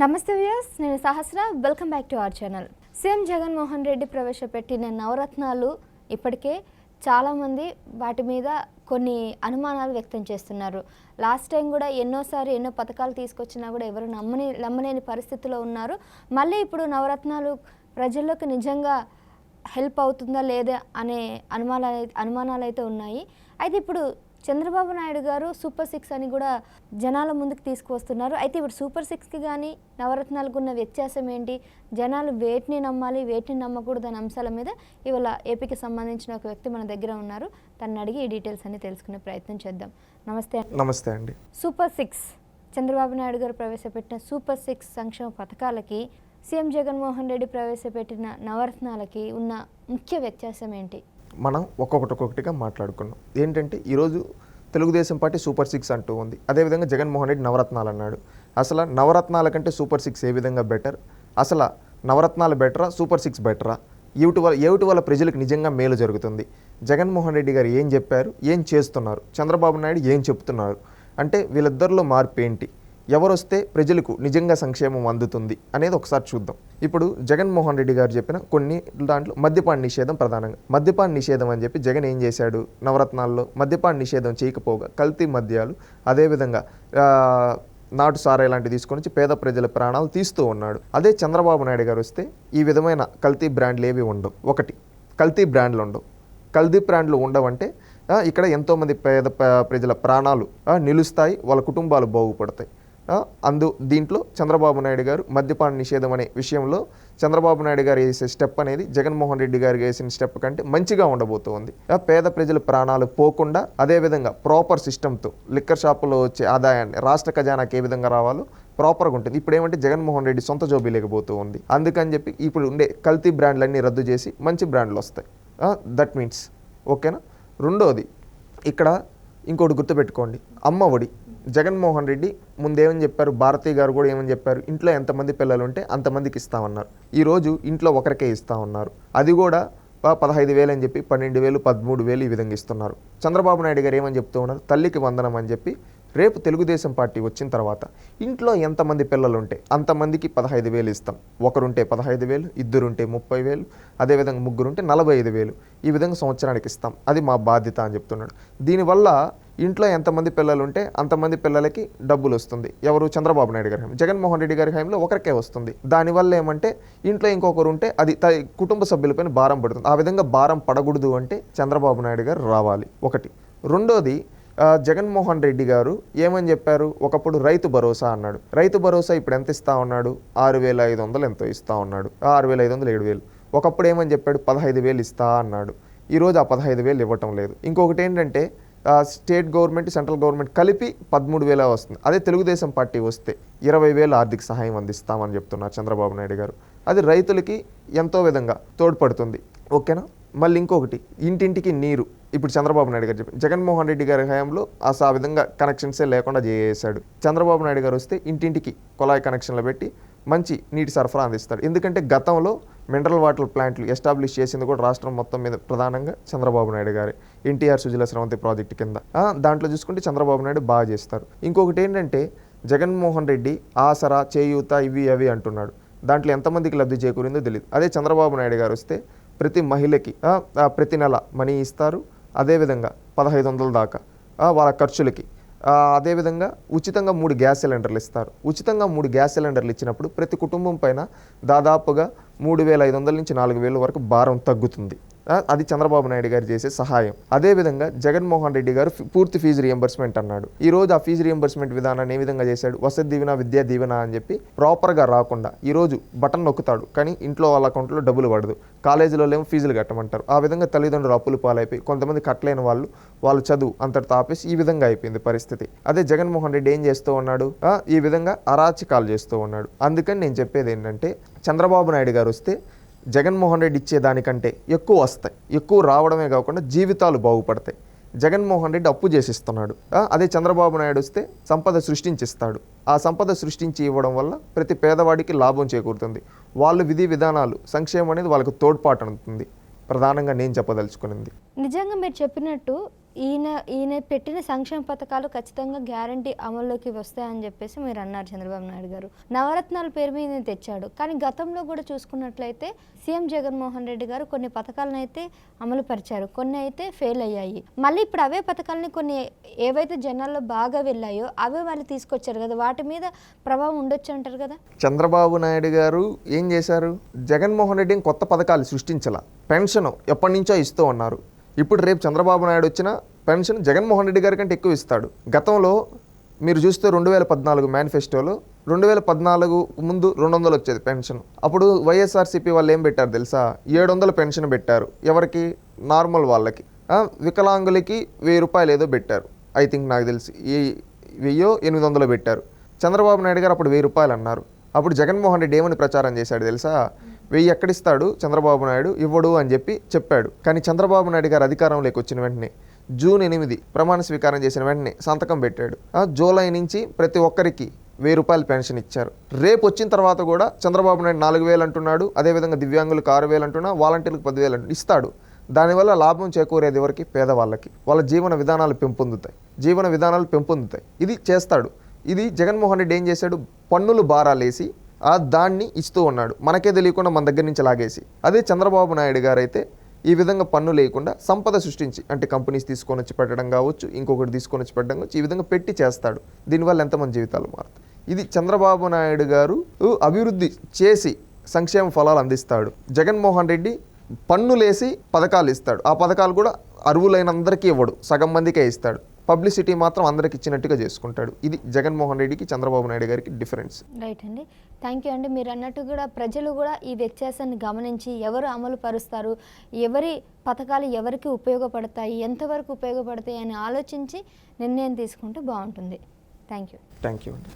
నమస్తే వ్యూయర్స్, నేను Sahasra. Welcome back to our channel. CM Jaganmohan Reddy ప్రవేశపెట్టిన నవరత్నాలు ఇప్పటికే చాలామంది వాటి మీద కొన్ని అనుమానాలు వ్యక్తం చేస్తున్నారు. లాస్ట్ టైం కూడా ఎన్నో పథకాలు తీసుకొచ్చినా కూడా ఎవరు నమ్మలేని పరిస్థితిలో ఉన్నారు. మళ్ళీ ఇప్పుడు నవరత్నాలు ప్రజలకు నిజంగా హెల్ప్ అవుతుందా లేదా అనే అనుమానాలు అయితే ఉన్నాయి. అయితే ఇప్పుడు చంద్రబాబు నాయుడు గారు సూపర్ 6 అని కూడా జనాల ముందుకు తీసుకువస్తున్నారు. అయితే ఇప్పుడు సూపర్ 6కి కానీ నవరత్నాలకు ఉన్న వ్యత్యాసం ఏంటి, జనాలు వేటిని నమ్మాలి వేటిని నమ్మకూడదు అనే అంశాల మీద ఇవాళ ఏపీకి సంబంధించిన ఒక వ్యక్తి మన దగ్గర ఉన్నారు. తనని అడిగి ఈ డీటెయిల్స్ అన్ని తెలుసుకునే ప్రయత్నం చేద్దాం. నమస్తే అండి. సూపర్ 6 చంద్రబాబు నాయుడు గారు ప్రవేశపెట్టిన సూపర్ 6 సంక్షేమ పథకాలకి సీఎం జగన్మోహన్ రెడ్డి ప్రవేశపెట్టిన నవరత్నాలకి ఉన్న ముఖ్య వ్యత్యాసం ఏంటి? మనం ఒక్కొక్కటిగా మాట్లాడుకున్నాం. ఏంటంటే ఈరోజు తెలుగుదేశం పార్టీ సూపర్ 6 అంటూ ఉంది, అదేవిధంగా జగన్మోహన్ రెడ్డి నవరత్నాలు అన్నాడు. అసలు నవరత్నాల కంటే సూపర్ 6 ఏ విధంగా బెటర్? అసలు నవరత్నాలు బెటరా, సూపర్ 6 బెటరా? ఏమిటి వల్ల ప్రజలకు నిజంగా మేలు జరుగుతుంది? జగన్మోహన్ రెడ్డి గారు ఏం చెప్పారు, ఏం చేస్తున్నారు, చంద్రబాబు నాయుడు ఏం చెప్తున్నారు అంటే వీళ్ళిద్దరిలో మార్పు ఏంటి, ఎవరు వస్తే ప్రజలకు నిజంగా సంక్షేమం అందుతుంది అనేది ఒకసారి చూద్దాం. ఇప్పుడు జగన్మోహన్ రెడ్డి గారు చెప్పిన కొన్ని దాంట్లో మద్యపాన నిషేధం ప్రధానంగా. మద్యపాన నిషేధం అని చెప్పి జగన్ ఏం చేశాడు, నవరత్నాల్లో మద్యపాన నిషేధం చేయకపోగా కల్తీ మద్యాలు అదేవిధంగా నాటు సారా ఇలాంటివి తీసుకొని వచ్చి పేద ప్రజల ప్రాణాలు తీస్తూ ఉన్నాడు. అదే చంద్రబాబు నాయుడు గారు వస్తే ఈ విధమైన కల్తీ బ్రాండ్లు ఏవి ఉండవు. ఒకటి, కల్తీ బ్రాండ్లు ఉండవు. కల్తీ బ్రాండ్లు ఉండవంటే ఇక్కడ ఎంతోమంది పేద ప్రజల ప్రాణాలు నిలుస్తాయి, వాళ్ళ కుటుంబాలు బాగుపడతాయి. దీంట్లో చంద్రబాబు నాయుడు గారు మద్యపాన నిషేధం అనే విషయంలో చంద్రబాబు నాయుడు గారు వేసే స్టెప్ అనేది జగన్మోహన్ రెడ్డి గారు వేసిన స్టెప్ కంటే మంచిగా ఉండబోతోంది. పేద ప్రజల ప్రాణాలు పోకుండా అదేవిధంగా ప్రాపర్ సిస్టమ్తో లిక్కర్ షాపులో వచ్చే ఆదాయాన్ని రాష్ట్ర ఖజానాకి ఏ విధంగా రావాలో ప్రాపర్గా ఉంటుంది. ఇప్పుడు ఏమంటే జగన్మోహన్ రెడ్డి సొంత జోబీ లేకపోతూ ఉంది. అందుకని చెప్పి ఇప్పుడు ఉండే కల్తీ బ్రాండ్లన్నీ రద్దు చేసి మంచి బ్రాండ్లు వస్తాయి. దట్ మీన్స్ ఓకేనా. రెండోది, ఇక్కడ ఇంకోటి గుర్తుపెట్టుకోండి, అమ్మ ఒడి. జగన్మోహన్ రెడ్డి ముందేమని చెప్పారు, భారతీ గారు కూడా ఏమని చెప్పారు, ఇంట్లో ఎంతమంది పిల్లలు ఉంటే అంతమందికి ఇస్తామన్నారు. ఈరోజు ఇంట్లో ఒకరికే ఇస్తా ఉన్నారు. అది కూడా 15,000 అని చెప్పి 12,000, 13,000 ఈ విధంగా ఇస్తున్నారు. చంద్రబాబు నాయుడు గారు ఏమని చెప్తూ ఉన్నారు, తల్లికి వందనం అని చెప్పి రేపు తెలుగుదేశం పార్టీ వచ్చిన తర్వాత ఇంట్లో ఎంతమంది పిల్లలు ఉంటే అంతమందికి 15,000 ఇస్తాం. ఒకరుంటే 15,000, ఇద్దరుంటే 30,000, అదేవిధంగా ముగ్గురుంటే 45,000 ఈ విధంగా సంవత్సరానికి ఇస్తాం. అది మా బాధ్యత అని చెప్తున్నాడు. దీనివల్ల ఇంట్లో ఎంతమంది పిల్లలు ఉంటే అంతమంది పిల్లలకి డబ్బులు వస్తుంది. ఎవరు? చంద్రబాబు నాయుడు గారి హయాంలో. జగన్మోహన్ రెడ్డి గారి హయాంలో ఒకరికే వస్తుంది. దానివల్ల ఏమంటే ఇంట్లో ఇంకొకరు ఉంటే అది కుటుంబ సభ్యులపైన భారం పడుతుంది. ఆ విధంగా భారం పడకూడదు అంటే చంద్రబాబు నాయుడు గారు రావాలి. ఒకటి. రెండోది, జగన్మోహన్ రెడ్డి గారు ఏమని చెప్పారు, ఒకప్పుడు రైతు భరోసా అన్నాడు. రైతు భరోసా ఇప్పుడు ఎంత ఇస్తా ఉన్నాడు? 6,500 ఎంతో ఇస్తా ఉన్నాడు. 6,500, 7,000. ఒకప్పుడు ఏమని చెప్పాడు, 15,000 ఇస్తా అన్నాడు. ఈరోజు ఆ 15,000 ఇవ్వటం లేదు. ఇంకొకటి ఏంటంటే స్టేట్ గవర్నమెంట్ సెంట్రల్ గవర్నమెంట్ కలిపి 13,000 వస్తుంది. అదే తెలుగుదేశం పార్టీ వస్తే 20,000 ఆర్థిక సహాయం అందిస్తామని చెప్తున్నారు చంద్రబాబు నాయుడు గారు. అది రైతులకి ఎంతో విధంగా తోడ్పడుతుంది. ఓకేనా. మళ్ళీ ఇంకొకటి, ఇంటింటికి నీరు. ఇప్పుడు చంద్రబాబు నాయుడు గారు చెప్పారు. జగన్మోహన్ రెడ్డి గారి హయాంలో ఆ విధంగా కనెక్షన్సే లేకుండా చేశాడు. చంద్రబాబు నాయుడు గారు వస్తే ఇంటింటికి కుళాయి కనెక్షన్లు పెట్టి మంచి నీటి సరఫరా అందిస్తాడు. ఎందుకంటే గతంలో మినరల్ వాటర్ ప్లాంట్లు ఎస్టాబ్లిష్ చేసింది కూడా రాష్ట్రం మొత్తం మీద ప్రధానంగా చంద్రబాబు నాయుడు గారే. ఎన్టీఆర్ సుజల స్రవంతి ప్రాజెక్టు కింద దాంట్లో చూసుకుంటే చంద్రబాబు నాయుడు బాగా చేస్తారు. ఇంకొకటి ఏంటంటే జగన్మోహన్ రెడ్డి ఆసరా, చేయూత ఇవి అవి అంటున్నాడు. దాంట్లో ఎంతమందికి లబ్ధి చేకూరిందో తెలియదు. అదే చంద్రబాబు నాయుడు గారు వస్తే ప్రతి మహిళకి ప్రతి నెల మనీ ఇస్తారు. అదేవిధంగా 1,500 దాకా వాళ్ళ ఖర్చులకి. అదేవిధంగా ఉచితంగా 3 గ్యాస్ సిలిండర్లు ఇస్తారు. ఉచితంగా 3 గ్యాస్ సిలిండర్లు ఇచ్చినప్పుడు ప్రతి కుటుంబం పైన దాదాపుగా 3,500 నుంచి 4,000 వరకు భారం తగ్గుతుంది. అది చంద్రబాబు నాయుడు గారు చేసే సహాయం. అదేవిధంగా జగన్మోహన్ రెడ్డి గారు పూర్తి ఫీజు రియంబర్స్మెంట్ అన్నాడు. ఈరోజు ఆ ఫీజు రియంబర్స్మెంట్ విధానాన్ని ఏ విధంగా చేశాడు, వసతి దీవెన, విద్యా దీవెన అని చెప్పి ప్రాపర్గా రాకుండా ఈరోజు బటన్ నొక్కుతాడు కానీ ఇంట్లో వాళ్ళ అకౌంట్లో డబ్బులు పడదు. కాలేజీలో ఏమో ఫీజులు కట్టమంటారు. ఆ విధంగా తల్లిదండ్రులు అప్పులు పాలైపోయి కొంతమంది కట్టలేని వాళ్ళ చదువు అంతటితో ఆపేసి ఈ విధంగా అయిపోయింది పరిస్థితి. అదే జగన్మోహన్ రెడ్డి ఏం చేస్తూ ఉన్నాడు, ఈ విధంగా అరాచకాలు చేస్తూ ఉన్నాడు. అందుకని నేను చెప్పేది ఏంటంటే చంద్రబాబు నాయుడు గారు వస్తే జగన్మోహన్ రెడ్డి ఇచ్చేదానికంటే ఎక్కువ వస్తాయి. ఎక్కువ రావడమే కాకుండా జీవితాలు బాగుపడతాయి. జగన్మోహన్ రెడ్డి అప్పు చేసిస్తున్నాడు. అదే చంద్రబాబు నాయుడు వస్తే సంపద సృష్టించిస్తాడు. ఆ సంపద సృష్టించి ఇవ్వడం వల్ల ప్రతి పేదవాడికి లాభం చేకూరుతుంది. వాళ్ళు విధి విధానాలు సంక్షేమం అనేది వాళ్ళకు తోడ్పాటు అందుతుంది. ప్రధానంగా నేను చెప్పదలుచుకున్నది. నిజంగా మీరు చెప్పినట్టు ఈయన పెట్టిన సంక్షేమ పథకాలు ఖచ్చితంగా గ్యారంటీ అమల్లోకి వస్తాయని చెప్పేసి మీరు అన్నారు చంద్రబాబు నాయుడు గారు. నవరత్నాల పేరు మీద తెచ్చాడు, కానీ గతంలో కూడా చూసుకున్నట్లయితే సీఎం జగన్మోహన్ రెడ్డి గారు కొన్ని పథకాలను అయితే అమలు పరిచారు, కొన్ని అయితే ఫెయిల్ అయ్యాయి. మళ్ళీ ఇప్పుడు అవే పథకాలని కొన్ని ఏవైతే జనాల్లో బాగా వెళ్ళాయో అవే వాళ్ళు తీసుకొచ్చారు కదా, వాటి మీద ప్రభావం ఉండొచ్చు అంటారు కదా. చంద్రబాబు నాయుడు గారు ఏం చేశారు? జగన్మోహన్ రెడ్డి కొత్త పథకాలు సృష్టించాల. పెన్షన్ ఎప్పటి నుంచో ఇస్తూ ఉన్నారు. ఇప్పుడు రేపు చంద్రబాబు నాయుడు వచ్చిన పెన్షన్ జగన్మోహన్ రెడ్డి గారి కంటే ఎక్కువ ఇస్తాడు. గతంలో మీరు చూస్తే 2014 మేనిఫెస్టోలో 2014 ముందు 200 వచ్చేది పెన్షన్. అప్పుడు వైఎస్ఆర్సీపీ వాళ్ళు ఏం పెట్టారు తెలుసా? 700 పెన్షన్ పెట్టారు. ఎవరికి? నార్మల్ వాళ్ళకి. వికలాంగులకి 1000 రూపాయలు ఏదో పెట్టారు. ఐ థింక్ నాకు తెలిసి 1800 పెట్టారు. చంద్రబాబు నాయుడు గారు అప్పుడు 1000 రూపాయలు అన్నారు. అప్పుడు జగన్మోహన్ రెడ్డి ఏమని ప్రచారం చేశాడు తెలుసా? 1000 ఎక్కడిస్తాడు చంద్రబాబు నాయుడు, ఇవ్వడు అని చెప్పాడు. కానీ చంద్రబాబు నాయుడు గారు అధికారంలోకి వచ్చిన వెంటనే జూన్ 8 ప్రమాణ స్వీకారం చేసిన వెంటనే సంతకం పెట్టాడు. జూలై నుంచి ప్రతి ఒక్కరికి 1000 రూపాయలు పెన్షన్ ఇచ్చారు. రేపు వచ్చిన తర్వాత కూడా చంద్రబాబు నాయుడు 4000 అంటున్నాడు. అదేవిధంగా దివ్యాంగులకు 6000 అంటున్నా, వాలంటీర్లకు 10,000 ఇస్తాడు. దానివల్ల లాభం చేకూరేది ఎవరికి? పేదవాళ్ళకి. వాళ్ళ జీవన విధానాలు పెంపొందుతాయి. ఇది చేస్తాడు. ఇది జగన్మోహన్ రెడ్డి ఏం చేశాడు? పన్నులు భారాలేసి దాన్ని ఇస్తూ ఉన్నాడు, మనకే తెలియకుండా మన దగ్గర నుంచి లాగేసి. అదే చంద్రబాబు నాయుడు గారు అయితే ఈ విధంగా పన్ను లేకుండా సంపద సృష్టించి, అంటే కంపెనీస్ తీసుకొని వచ్చి పెట్టడం కావచ్చు, ఇంకొకటి తీసుకొని వచ్చి పెట్టడం కావచ్చు, ఈ విధంగా పెట్టి చేస్తాడు. దీనివల్ల ఎంతమంది జీవితాలు మారుతాయి. ఇది చంద్రబాబు నాయుడు గారు అభివృద్ధి చేసి సంక్షేమ ఫలాలు అందిస్తాడు. జగన్మోహన్ రెడ్డి పన్నులేసి పథకాలు ఇస్తాడు. ఆ పథకాలు కూడా అర్హులైన అందరికీ ఇవ్వడు, సగం మందికే ఇస్తాడు. పబ్లిసిటీ మాత్రం అందరికి ఇచ్చినట్టుగా చేసుకుంటాడు. ఇది జగన్మోహన్ రెడ్డికి చంద్రబాబు నాయుడు గారికి డిఫరెన్స్. రైట్ అండి, థ్యాంక్ యూ అండి. మీరు అన్నట్టు కూడా ప్రజలు కూడా ఈ వ్యత్యాసాన్ని గమనించి ఎవరు అమలు పరుస్తారు, ఎవరి పథకాలు ఎవరికి ఉపయోగపడతాయి, ఎంతవరకు ఉపయోగపడతాయి అని ఆలోచించి నిర్ణయం తీసుకుంటే బాగుంటుంది. థ్యాంక్ యూ అండి.